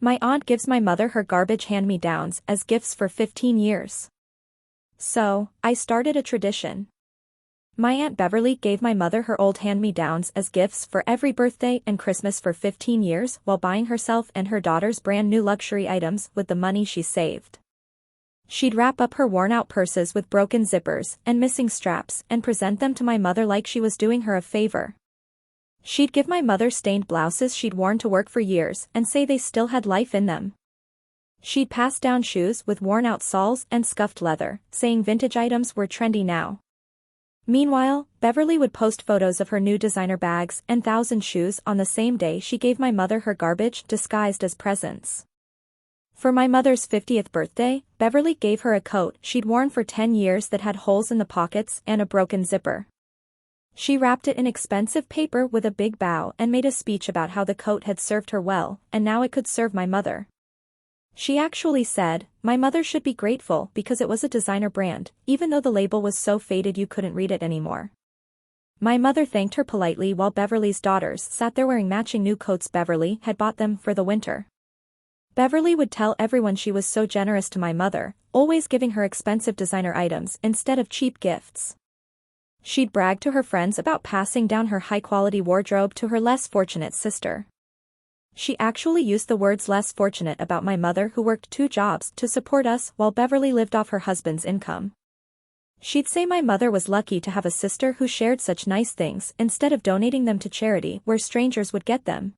My aunt gives my mother her garbage hand-me-downs as gifts for 15 years. So, I started a tradition. My Aunt Beverly gave my mother her old hand-me-downs as gifts for every birthday and Christmas for 15 years while buying herself and her daughters brand new luxury items with the money she saved. She'd wrap up her worn-out purses with broken zippers and missing straps and present them to my mother like she was doing her a favor. She'd give my mother stained blouses she'd worn to work for years and say they still had life in them. She'd pass down shoes with worn-out soles and scuffed leather, saying vintage items were trendy now. Meanwhile, Beverly would post photos of her new designer bags and 1,000 shoes on the same day she gave my mother her garbage disguised as presents. For my mother's 50th birthday, Beverly gave her a coat she'd worn for 10 years that had holes in the pockets and a broken zipper. She wrapped it in expensive paper with a big bow and made a speech about how the coat had served her well, and now it could serve my mother. She actually said, my mother should be grateful because it was a designer brand, even though the label was so faded you couldn't read it anymore. My mother thanked her politely while Beverly's daughters sat there wearing matching new coats Beverly had bought them for the winter. Beverly would tell everyone she was so generous to my mother, always giving her expensive designer items instead of cheap gifts. She'd brag to her friends about passing down her high-quality wardrobe to her less fortunate sister. She actually used the words less fortunate about my mother who worked 2 jobs to support us while Beverly lived off her husband's income. She'd say my mother was lucky to have a sister who shared such nice things instead of donating them to charity where strangers would get them.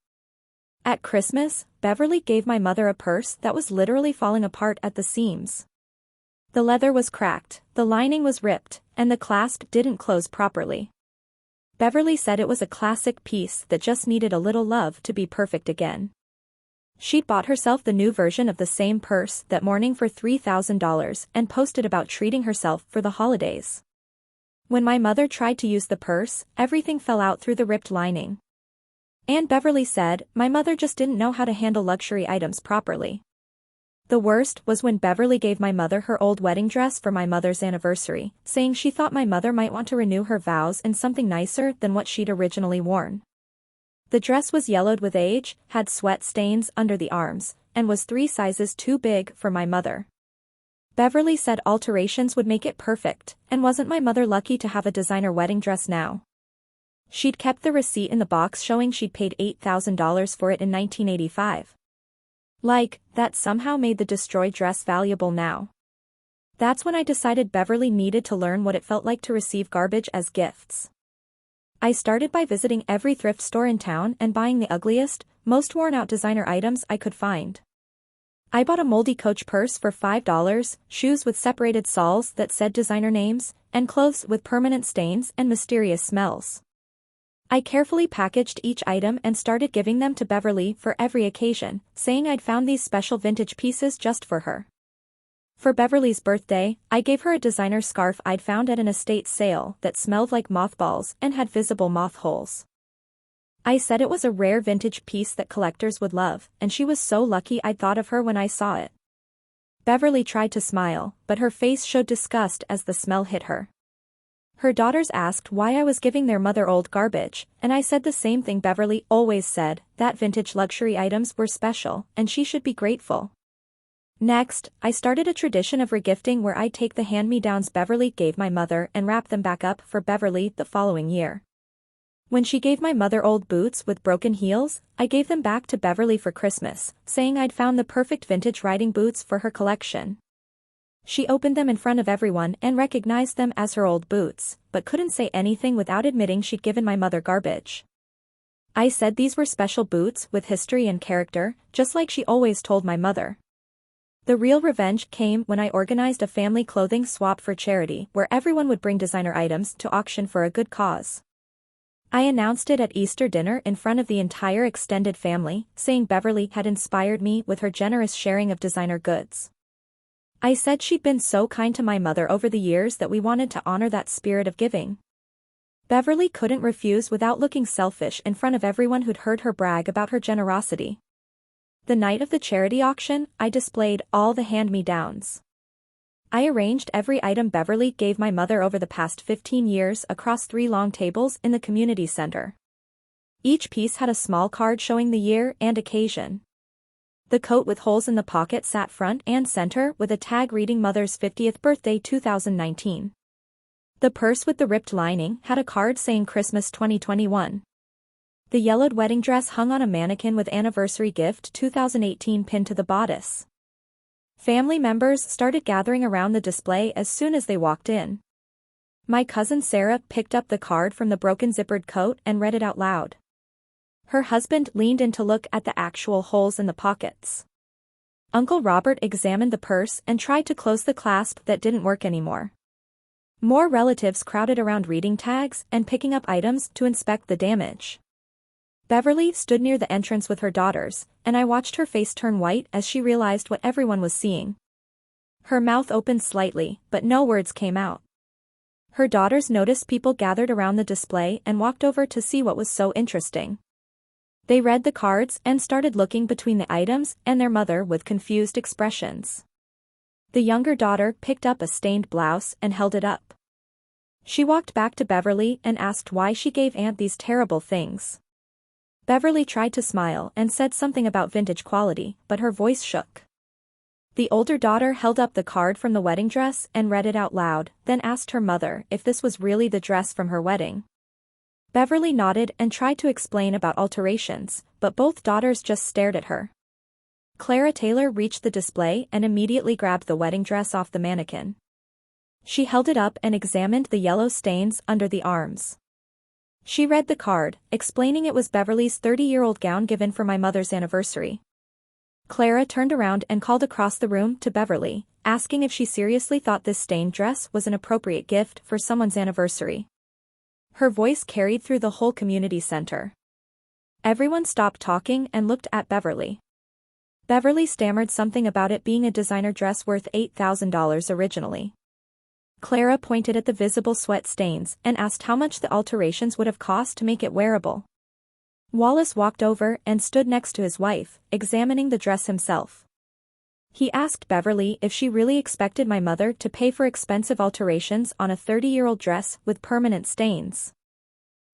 At Christmas, Beverly gave my mother a purse that was literally falling apart at the seams. The leather was cracked, the lining was ripped, and the clasp didn't close properly. Beverly said it was a classic piece that just needed a little love to be perfect again. She'd bought herself the new version of the same purse that morning for $3,000 and posted about treating herself for the holidays. When my mother tried to use the purse, everything fell out through the ripped lining. Aunt Beverly said, my mother just didn't know how to handle luxury items properly. The worst was when Beverly gave my mother her old wedding dress for my mother's anniversary, saying she thought my mother might want to renew her vows in something nicer than what she'd originally worn. The dress was yellowed with age, had sweat stains under the arms, and was 3 sizes too big for my mother. Beverly said alterations would make it perfect, and wasn't my mother lucky to have a designer wedding dress now? She'd kept the receipt in the box showing she'd paid $8,000 for it in 1985. Like, that somehow made the destroyed dress valuable now. That's when I decided Beverly needed to learn what it felt like to receive garbage as gifts. I started by visiting every thrift store in town and buying the ugliest, most worn-out designer items I could find. I bought a moldy Coach purse for $5, shoes with separated soles that said designer names, and clothes with permanent stains and mysterious smells. I carefully packaged each item and started giving them to Beverly for every occasion, saying I'd found these special vintage pieces just for her. For Beverly's birthday, I gave her a designer scarf I'd found at an estate sale that smelled like mothballs and had visible moth holes. I said it was a rare vintage piece that collectors would love, and she was so lucky I'd thought of her when I saw it. Beverly tried to smile, but her face showed disgust as the smell hit her. Her daughters asked why I was giving their mother old garbage, and I said the same thing Beverly always said, that vintage luxury items were special, and she should be grateful. Next, I started a tradition of regifting where I'd take the hand-me-downs Beverly gave my mother and wrap them back up for Beverly the following year. When she gave my mother old boots with broken heels, I gave them back to Beverly for Christmas, saying I'd found the perfect vintage riding boots for her collection. She opened them in front of everyone and recognized them as her old boots, but couldn't say anything without admitting she'd given my mother garbage. I said these were special boots with history and character, just like she always told my mother. The real revenge came when I organized a family clothing swap for charity where everyone would bring designer items to auction for a good cause. I announced it at Easter dinner in front of the entire extended family, saying Beverly had inspired me with her generous sharing of designer goods. I said she'd been so kind to my mother over the years that we wanted to honor that spirit of giving. Beverly couldn't refuse without looking selfish in front of everyone who'd heard her brag about her generosity. The night of the charity auction, I displayed all the hand-me-downs. I arranged every item Beverly gave my mother over the past 15 years across 3 long tables in the community center. Each piece had a small card showing the year and occasion. The coat with holes in the pocket sat front and center with a tag reading Mother's 50th birthday 2019. The purse with the ripped lining had a card saying Christmas 2021. The yellowed wedding dress hung on a mannequin with anniversary gift 2018 pinned to the bodice. Family members started gathering around the display as soon as they walked in. My cousin Sarah picked up the card from the broken zippered coat and read it out loud. Her husband leaned in to look at the actual holes in the pockets. Uncle Robert examined the purse and tried to close the clasp that didn't work anymore. More relatives crowded around reading tags and picking up items to inspect the damage. Beverly stood near the entrance with her daughters, and I watched her face turn white as she realized what everyone was seeing. Her mouth opened slightly, but no words came out. Her daughters noticed people gathered around the display and walked over to see what was so interesting. They read the cards and started looking between the items and their mother with confused expressions. The younger daughter picked up a stained blouse and held it up. She walked back to Beverly and asked why she gave Aunt these terrible things. Beverly tried to smile and said something about vintage quality, but her voice shook. The older daughter held up the card from the wedding dress and read it out loud, then asked her mother if this was really the dress from her wedding. Beverly nodded and tried to explain about alterations, but both daughters just stared at her. Clara Taylor reached the display and immediately grabbed the wedding dress off the mannequin. She held it up and examined the yellow stains under the arms. She read the card, explaining it was Beverly's 30-year-old gown given for my mother's anniversary. Clara turned around and called across the room to Beverly, asking if she seriously thought this stained dress was an appropriate gift for someone's anniversary. Her voice carried through the whole community center. Everyone stopped talking and looked at Beverly. Beverly stammered something about it being a designer dress worth $8,000 originally. Clara pointed at the visible sweat stains and asked how much the alterations would have cost to make it wearable. Wallace walked over and stood next to his wife, examining the dress himself. He asked Beverly if she really expected my mother to pay for expensive alterations on a 30-year-old dress with permanent stains.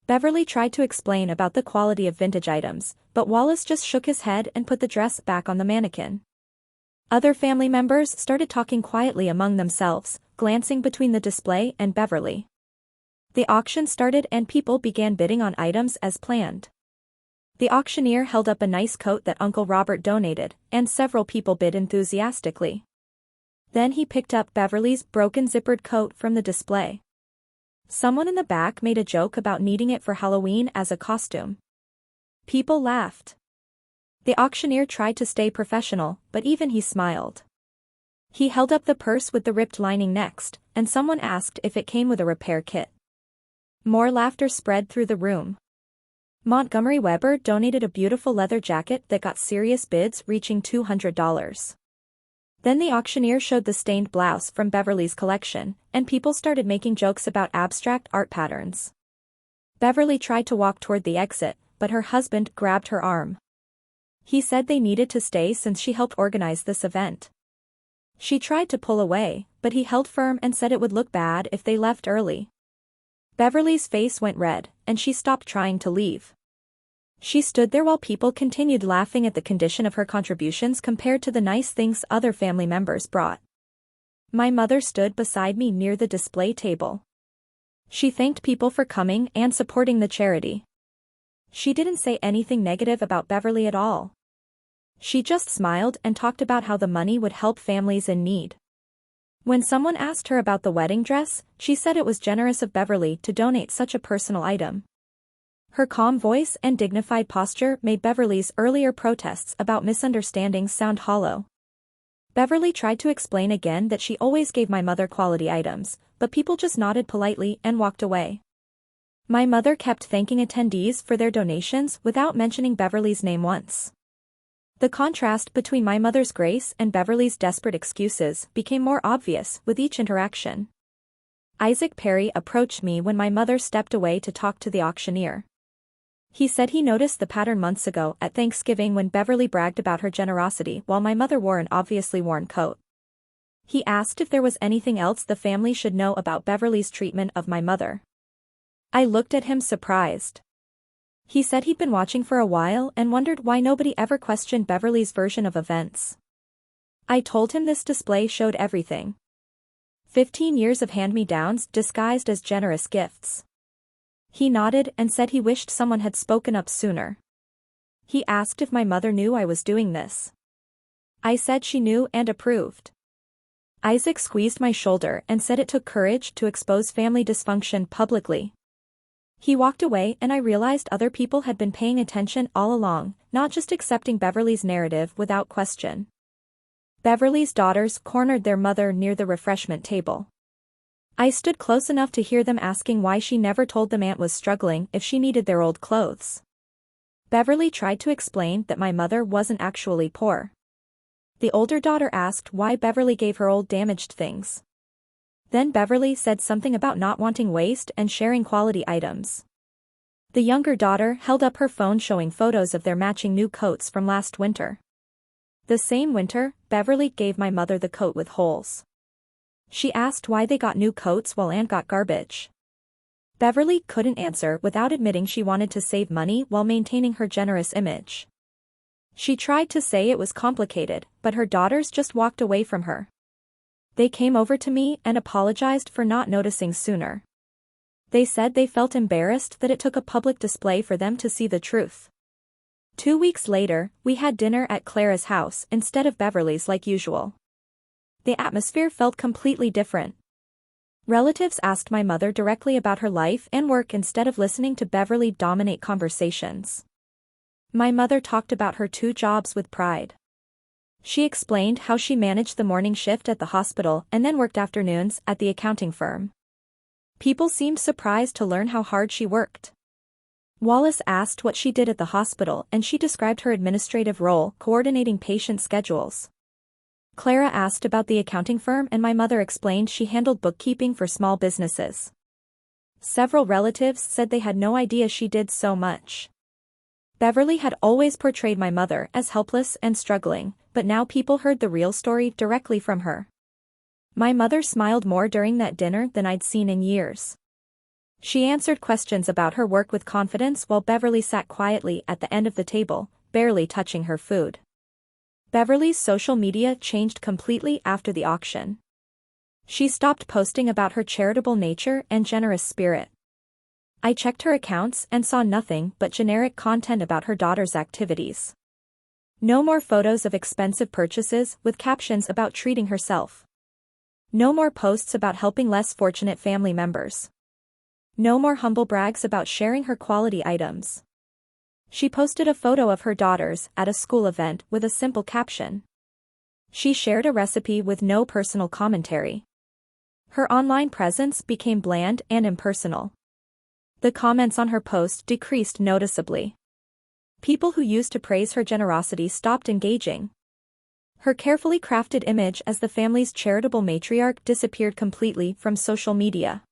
Beverly tried to explain about the quality of vintage items, but Wallace just shook his head and put the dress back on the mannequin. Other family members started talking quietly among themselves, glancing between the display and Beverly. The auction started and people began bidding on items as planned. The auctioneer held up a nice coat that Uncle Robert donated, and several people bid enthusiastically. Then he picked up Beverly's broken zippered coat from the display. Someone in the back made a joke about needing it for Halloween as a costume. People laughed. The auctioneer tried to stay professional, but even he smiled. He held up the purse with the ripped lining next, and someone asked if it came with a repair kit. More laughter spread through the room. Montgomery Webber donated a beautiful leather jacket that got serious bids reaching $200. Then the auctioneer showed the stained blouse from Beverly's collection, and people started making jokes about abstract art patterns. Beverly tried to walk toward the exit, but her husband grabbed her arm. He said they needed to stay since she helped organize this event. She tried to pull away, but he held firm and said it would look bad if they left early. Beverly's face went red, and she stopped trying to leave. She stood there while people continued laughing at the condition of her contributions compared to the nice things other family members brought. My mother stood beside me near the display table. She thanked people for coming and supporting the charity. She didn't say anything negative about Beverly at all. She just smiled and talked about how the money would help families in need. When someone asked her about the wedding dress, she said it was generous of Beverly to donate such a personal item. Her calm voice and dignified posture made Beverly's earlier protests about misunderstandings sound hollow. Beverly tried to explain again that she always gave my mother quality items, but people just nodded politely and walked away. My mother kept thanking attendees for their donations without mentioning Beverly's name once. The contrast between my mother's grace and Beverly's desperate excuses became more obvious with each interaction. Isaac Perry approached me when my mother stepped away to talk to the auctioneer. He said he noticed the pattern months ago at Thanksgiving when Beverly bragged about her generosity while my mother wore an obviously worn coat. He asked if there was anything else the family should know about Beverly's treatment of my mother. I looked at him surprised. He said he'd been watching for a while and wondered why nobody ever questioned Beverly's version of events. I told him this display showed everything. 15 years of hand-me-downs disguised as generous gifts. He nodded and said he wished someone had spoken up sooner. He asked if my mother knew I was doing this. I said she knew and approved. Isaac squeezed my shoulder and said it took courage to expose family dysfunction publicly. He walked away and I realized other people had been paying attention all along, not just accepting Beverly's narrative without question. Beverly's daughters cornered their mother near the refreshment table. I stood close enough to hear them asking why she never told them Aunt was struggling if she needed their old clothes. Beverly tried to explain that my mother wasn't actually poor. The older daughter asked why Beverly gave her old damaged things. Then Beverly said something about not wanting waste and sharing quality items. The younger daughter held up her phone showing photos of their matching new coats from last winter. The same winter, Beverly gave my mother the coat with holes. She asked why they got new coats while Aunt got garbage. Beverly couldn't answer without admitting she wanted to save money while maintaining her generous image. She tried to say it was complicated, but her daughters just walked away from her. They came over to me and apologized for not noticing sooner. They said they felt embarrassed that it took a public display for them to see the truth. 2 weeks later, we had dinner at Clara's house instead of Beverly's like usual. The atmosphere felt completely different. Relatives asked my mother directly about her life and work instead of listening to Beverly dominate conversations. My mother talked about her 2 jobs with pride. She explained how she managed the morning shift at the hospital and then worked afternoons at the accounting firm. People seemed surprised to learn how hard she worked. Wallace asked what she did at the hospital and she described her administrative role coordinating patient schedules. Clara asked about the accounting firm and my mother explained she handled bookkeeping for small businesses. Several relatives said they had no idea she did so much. Beverly had always portrayed my mother as helpless and struggling, but now people heard the real story directly from her. My mother smiled more during that dinner than I'd seen in years. She answered questions about her work with confidence while Beverly sat quietly at the end of the table, barely touching her food. Beverly's social media changed completely after the auction. She stopped posting about her charitable nature and generous spirit. I checked her accounts and saw nothing but generic content about her daughter's activities. No more photos of expensive purchases with captions about treating herself. No more posts about helping less fortunate family members. No more humble brags about sharing her quality items. She posted a photo of her daughters at a school event with a simple caption. She shared a recipe with no personal commentary. Her online presence became bland and impersonal. The comments on her post decreased noticeably. People who used to praise her generosity stopped engaging. Her carefully crafted image as the family's charitable matriarch disappeared completely from social media.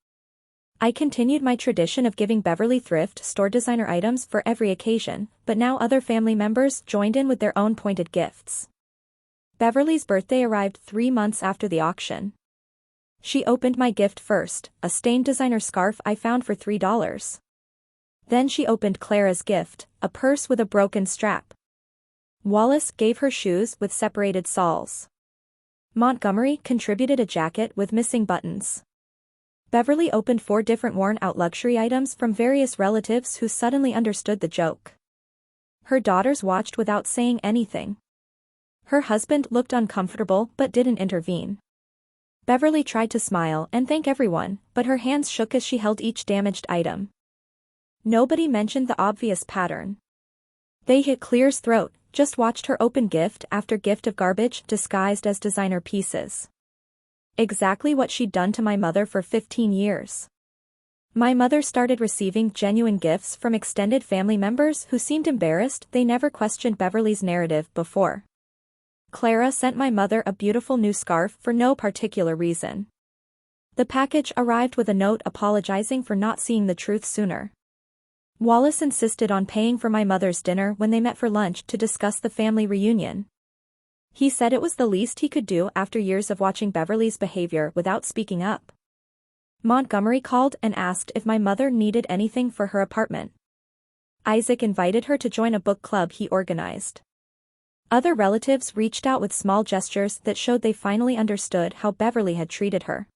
I continued my tradition of giving Beverly thrift store designer items for every occasion, but now other family members joined in with their own pointed gifts. Beverly's birthday arrived 3 months after the auction. She opened my gift first, a stained designer scarf I found for $3. Then she opened Clara's gift, a purse with a broken strap. Wallace gave her shoes with separated soles. Montgomery contributed a jacket with missing buttons. Beverly opened 4 different worn-out luxury items from various relatives who suddenly understood the joke. Her daughters watched without saying anything. Her husband looked uncomfortable but didn't intervene. Beverly tried to smile and thank everyone, but her hands shook as she held each damaged item. Nobody mentioned the obvious pattern. They hit Claire's throat, just watched her open gift after gift of garbage disguised as designer pieces. Exactly what she'd done to my mother for 15 years. My mother started receiving genuine gifts from extended family members who seemed embarrassed they never questioned Beverly's narrative before. Clara sent my mother a beautiful new scarf for no particular reason. The package arrived with a note apologizing for not seeing the truth sooner. Wallace insisted on paying for my mother's dinner when they met for lunch to discuss the family reunion. He said it was the least he could do after years of watching Beverly's behavior without speaking up. Montgomery called and asked if my mother needed anything for her apartment. Isaac invited her to join a book club he organized. Other relatives reached out with small gestures that showed they finally understood how Beverly had treated her.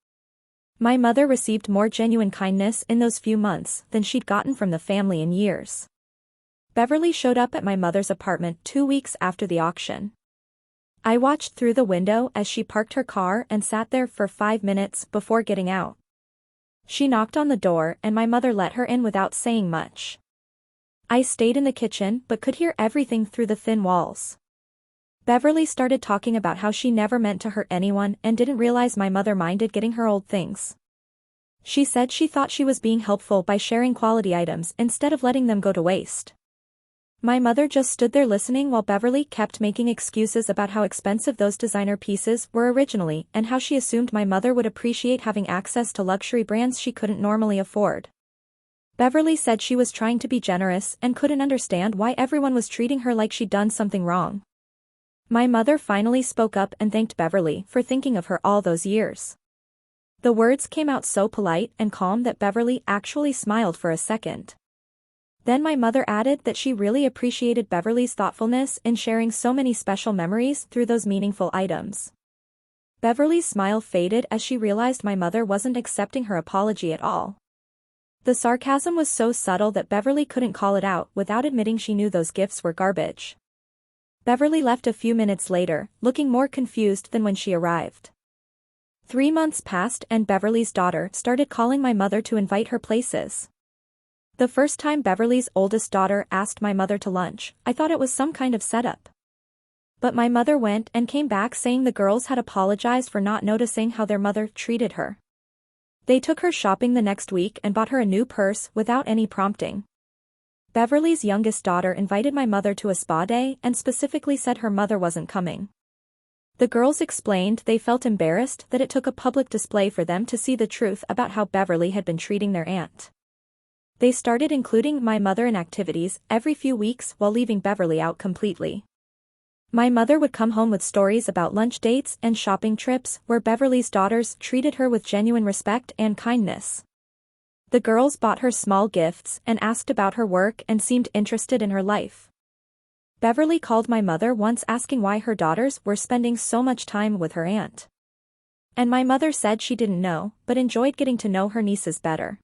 My mother received more genuine kindness in those few months than she'd gotten from the family in years. Beverly showed up at my mother's apartment 2 weeks after the auction. I watched through the window as she parked her car and sat there for 5 minutes before getting out. She knocked on the door and my mother let her in without saying much. I stayed in the kitchen but could hear everything through the thin walls. Beverly started talking about how she never meant to hurt anyone and didn't realize my mother minded getting her old things. She said she thought she was being helpful by sharing quality items instead of letting them go to waste. My mother just stood there listening while Beverly kept making excuses about how expensive those designer pieces were originally and how she assumed my mother would appreciate having access to luxury brands she couldn't normally afford. Beverly said she was trying to be generous and couldn't understand why everyone was treating her like she'd done something wrong. My mother finally spoke up and thanked Beverly for thinking of her all those years. The words came out so polite and calm that Beverly actually smiled for a second. Then my mother added that she really appreciated Beverly's thoughtfulness in sharing so many special memories through those meaningful items. Beverly's smile faded as she realized my mother wasn't accepting her apology at all. The sarcasm was so subtle that Beverly couldn't call it out without admitting she knew those gifts were garbage. Beverly left a few minutes later, looking more confused than when she arrived. 3 months passed and Beverly's daughter started calling my mother to invite her places. The first time Beverly's oldest daughter asked my mother to lunch, I thought it was some kind of setup. But my mother went and came back saying the girls had apologized for not noticing how their mother treated her. They took her shopping the next week and bought her a new purse without any prompting. Beverly's youngest daughter invited my mother to a spa day and specifically said her mother wasn't coming. The girls explained they felt embarrassed that it took a public display for them to see the truth about how Beverly had been treating their aunt. They started including my mother in activities every few weeks while leaving Beverly out completely. My mother would come home with stories about lunch dates and shopping trips where Beverly's daughters treated her with genuine respect and kindness. The girls bought her small gifts and asked about her work and seemed interested in her life. Beverly called my mother once asking why her daughters were spending so much time with her aunt. And my mother said she didn't know, but enjoyed getting to know her nieces better.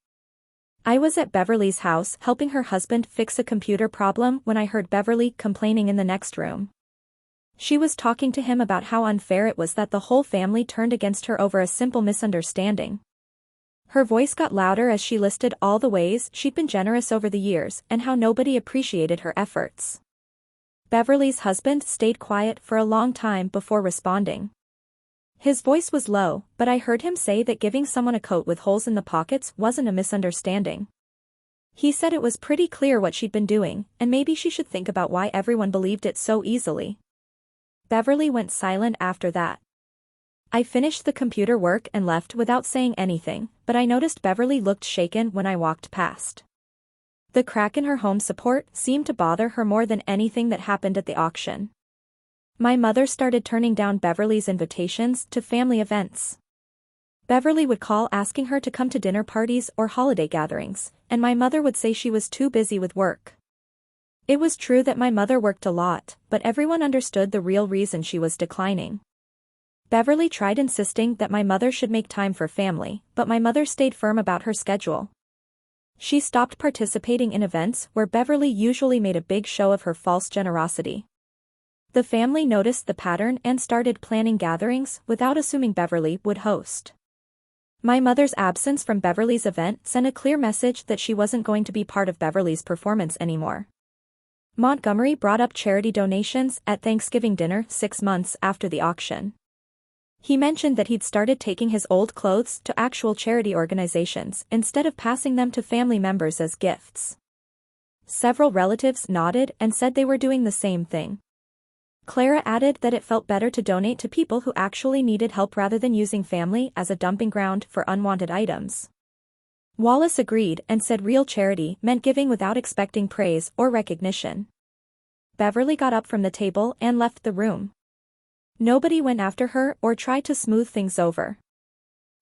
I was at Beverly's house helping her husband fix a computer problem when I heard Beverly complaining in the next room. She was talking to him about how unfair it was that the whole family turned against her over a simple misunderstanding. Her voice got louder as she listed all the ways she'd been generous over the years and how nobody appreciated her efforts. Beverly's husband stayed quiet for a long time before responding. His voice was low, but I heard him say that giving someone a coat with holes in the pockets wasn't a misunderstanding. He said it was pretty clear what she'd been doing, and maybe she should think about why everyone believed it so easily. Beverly went silent after that. I finished the computer work and left without saying anything, but I noticed Beverly looked shaken when I walked past. The crack in her home support seemed to bother her more than anything that happened at the auction. My mother started turning down Beverly's invitations to family events. Beverly would call asking her to come to dinner parties or holiday gatherings, and my mother would say she was too busy with work. It was true that my mother worked a lot, but everyone understood the real reason she was declining. Beverly tried insisting that my mother should make time for family, but my mother stayed firm about her schedule. She stopped participating in events where Beverly usually made a big show of her false generosity. The family noticed the pattern and started planning gatherings without assuming Beverly would host. My mother's absence from Beverly's event sent a clear message that she wasn't going to be part of Beverly's performance anymore. Montgomery brought up charity donations at Thanksgiving dinner 6 months after the auction. He mentioned that he'd started taking his old clothes to actual charity organizations instead of passing them to family members as gifts. Several relatives nodded and said they were doing the same thing. Clara added that it felt better to donate to people who actually needed help rather than using family as a dumping ground for unwanted items. Wallace agreed and said real charity meant giving without expecting praise or recognition. Beverly got up from the table and left the room. Nobody went after her or tried to smooth things over.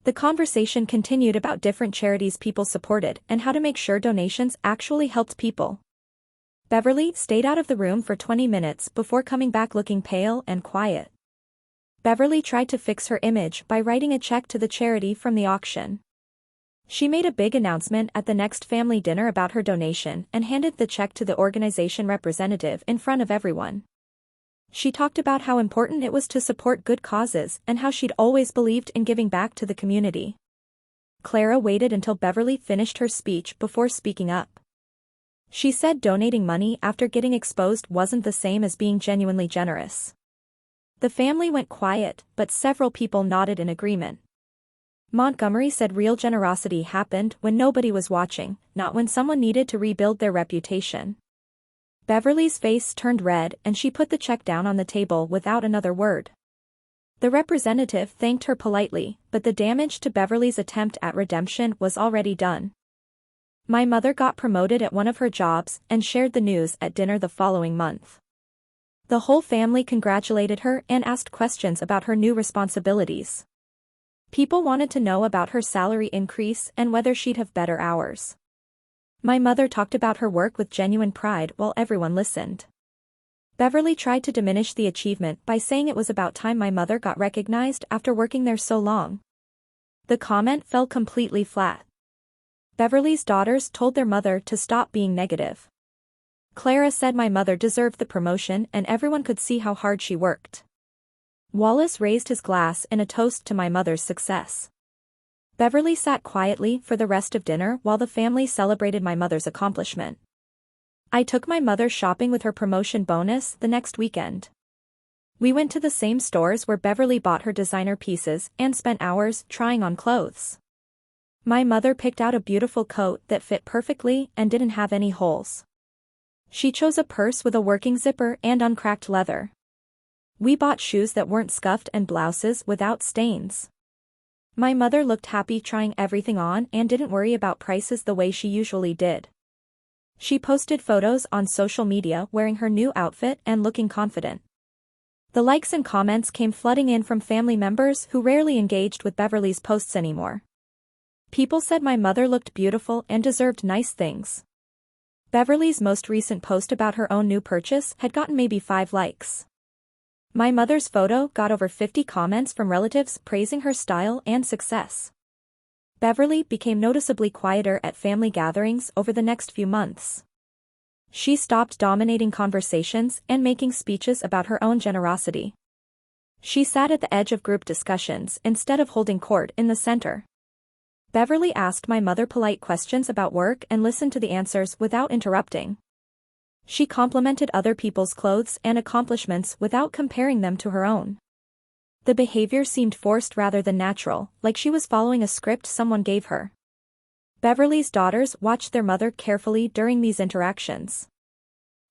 The conversation continued about different charities people supported and how to make sure donations actually helped people. Beverly stayed out of the room for 20 minutes before coming back looking pale and quiet. Beverly tried to fix her image by writing a check to the charity from the auction. She made a big announcement at the next family dinner about her donation and handed the check to the organization representative in front of everyone. She talked about how important it was to support good causes and how she'd always believed in giving back to the community. Clara waited until Beverly finished her speech before speaking up. She said donating money after getting exposed wasn't the same as being genuinely generous. The family went quiet, but several people nodded in agreement. Montgomery said real generosity happened when nobody was watching, not when someone needed to rebuild their reputation. Beverly's face turned red and she put the check down on the table without another word. The representative thanked her politely, but the damage to Beverly's attempt at redemption was already done. My mother got promoted at one of her jobs and shared the news at dinner the following month. The whole family congratulated her and asked questions about her new responsibilities. People wanted to know about her salary increase and whether she'd have better hours. My mother talked about her work with genuine pride while everyone listened. Beverly tried to diminish the achievement by saying it was about time my mother got recognized after working there so long. The comment fell completely flat. Beverly's daughters told their mother to stop being negative. Clara said my mother deserved the promotion and everyone could see how hard she worked. Wallace raised his glass in a toast to my mother's success. Beverly sat quietly for the rest of dinner while the family celebrated my mother's accomplishment. I took my mother shopping with her promotion bonus the next weekend. We went to the same stores where Beverly bought her designer pieces and spent hours trying on clothes. My mother picked out a beautiful coat that fit perfectly and didn't have any holes. She chose a purse with a working zipper and uncracked leather. We bought shoes that weren't scuffed and blouses without stains. My mother looked happy trying everything on and didn't worry about prices the way she usually did. She posted photos on social media wearing her new outfit and looking confident. The likes and comments came flooding in from family members who rarely engaged with Beverly's posts anymore. People said my mother looked beautiful and deserved nice things. Beverly's most recent post about her own new purchase had gotten maybe 5 likes. My mother's photo got over 50 comments from relatives praising her style and success. Beverly became noticeably quieter at family gatherings over the next few months. She stopped dominating conversations and making speeches about her own generosity. She sat at the edge of group discussions instead of holding court in the center. Beverly asked my mother polite questions about work and listened to the answers without interrupting. She complimented other people's clothes and accomplishments without comparing them to her own. The behavior seemed forced rather than natural, like she was following a script someone gave her. Beverly's daughters watched their mother carefully during these interactions.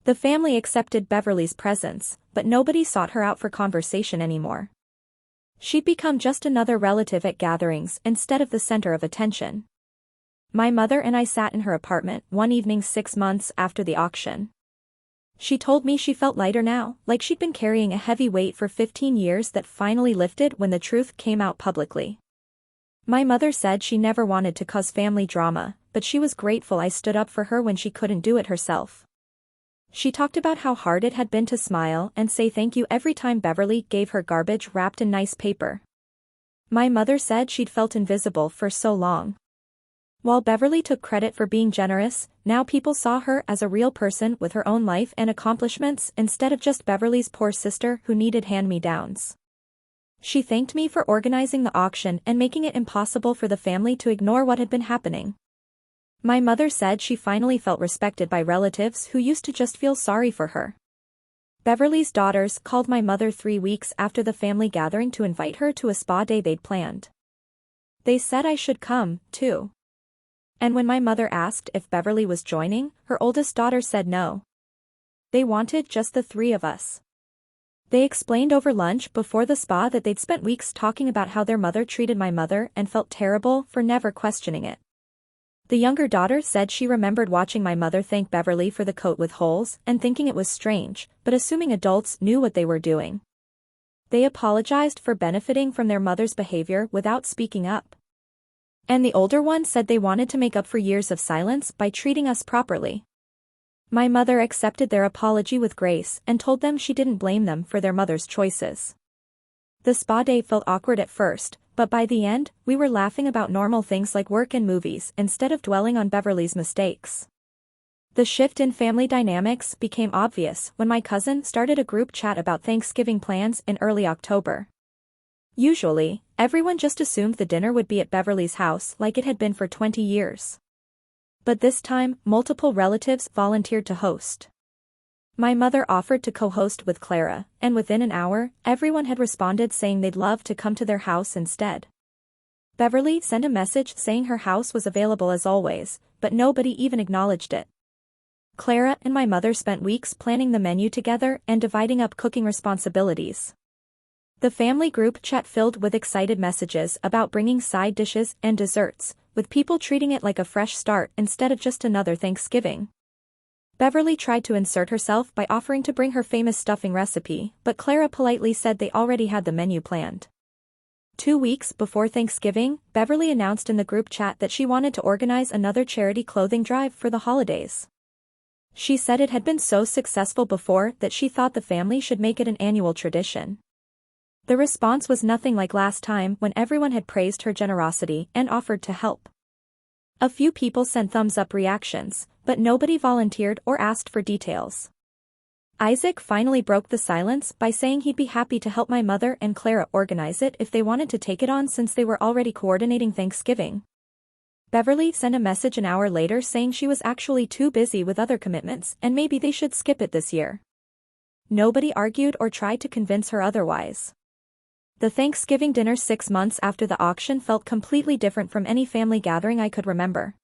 The family accepted Beverly's presence, but nobody sought her out for conversation anymore. She'd become just another relative at gatherings instead of the center of attention. My mother and I sat in her apartment one evening 6 months after the auction. She told me she felt lighter now, like she'd been carrying a heavy weight for 15 years that finally lifted when the truth came out publicly. My mother said she never wanted to cause family drama, but she was grateful I stood up for her when she couldn't do it herself. She talked about how hard it had been to smile and say thank you every time Beverly gave her garbage wrapped in nice paper. My mother said she'd felt invisible for so long. While Beverly took credit for being generous, now people saw her as a real person with her own life and accomplishments instead of just Beverly's poor sister who needed hand-me-downs. She thanked me for organizing the auction and making it impossible for the family to ignore what had been happening. My mother said she finally felt respected by relatives who used to just feel sorry for her. Beverly's daughters called my mother 3 weeks after the family gathering to invite her to a spa day they'd planned. They said I should come, too. And when my mother asked if Beverly was joining, her oldest daughter said no. They wanted just the 3 of us. They explained over lunch before the spa that they'd spent weeks talking about how their mother treated my mother and felt terrible for never questioning it. The younger daughter said she remembered watching my mother thank Beverly for the coat with holes and thinking it was strange, but assuming adults knew what they were doing. They apologized for benefiting from their mother's behavior without speaking up. And the older one said they wanted to make up for years of silence by treating us properly. My mother accepted their apology with grace and told them she didn't blame them for their mother's choices. The spa day felt awkward at first, but by the end, we were laughing about normal things like work and movies instead of dwelling on Beverly's mistakes. The shift in family dynamics became obvious when my cousin started a group chat about Thanksgiving plans in early October. Usually, everyone just assumed the dinner would be at Beverly's house like it had been for 20 years. But this time, multiple relatives volunteered to host. My mother offered to co-host with Clara, and within an hour, everyone had responded saying they'd love to come to their house instead. Beverly sent a message saying her house was available as always, but nobody even acknowledged it. Clara and my mother spent weeks planning the menu together and dividing up cooking responsibilities. The family group chat filled with excited messages about bringing side dishes and desserts, with people treating it like a fresh start instead of just another Thanksgiving. Beverly tried to insert herself by offering to bring her famous stuffing recipe, but Clara politely said they already had the menu planned. 2 weeks before Thanksgiving, Beverly announced in the group chat that she wanted to organize another charity clothing drive for the holidays. She said it had been so successful before that she thought the family should make it an annual tradition. The response was nothing like last time when everyone had praised her generosity and offered to help. A few people sent thumbs-up reactions, but nobody volunteered or asked for details. Isaac finally broke the silence by saying he'd be happy to help my mother and Clara organize it if they wanted to take it on since they were already coordinating Thanksgiving. Beverly sent a message an hour later saying she was actually too busy with other commitments and maybe they should skip it this year. Nobody argued or tried to convince her otherwise. The Thanksgiving dinner 6 months after the auction felt completely different from any family gathering I could remember.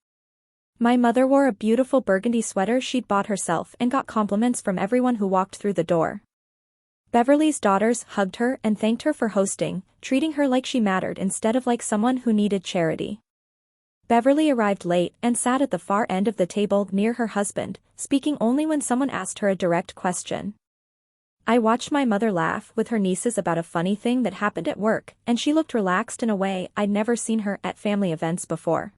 My mother wore a beautiful burgundy sweater she'd bought herself and got compliments from everyone who walked through the door. Beverly's daughters hugged her and thanked her for hosting, treating her like she mattered instead of like someone who needed charity. Beverly arrived late and sat at the far end of the table near her husband, speaking only when someone asked her a direct question. I watched my mother laugh with her nieces about a funny thing that happened at work, and she looked relaxed in a way I'd never seen her at family events before.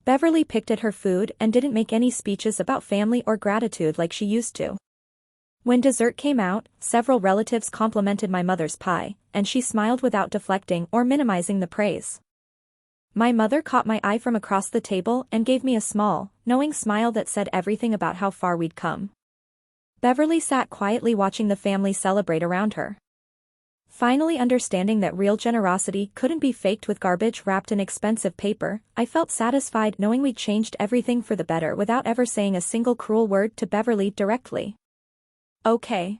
Beverly picked at her food and didn't make any speeches about family or gratitude like she used to. When dessert came out, several relatives complimented my mother's pie, and she smiled without deflecting or minimizing the praise. My mother caught my eye from across the table and gave me a small, knowing smile that said everything about how far we'd come. Beverly sat quietly watching the family celebrate around her. Finally understanding that real generosity couldn't be faked with garbage wrapped in expensive paper, I felt satisfied knowing we'd changed everything for the better without ever saying a single cruel word to Beverly directly. Okay.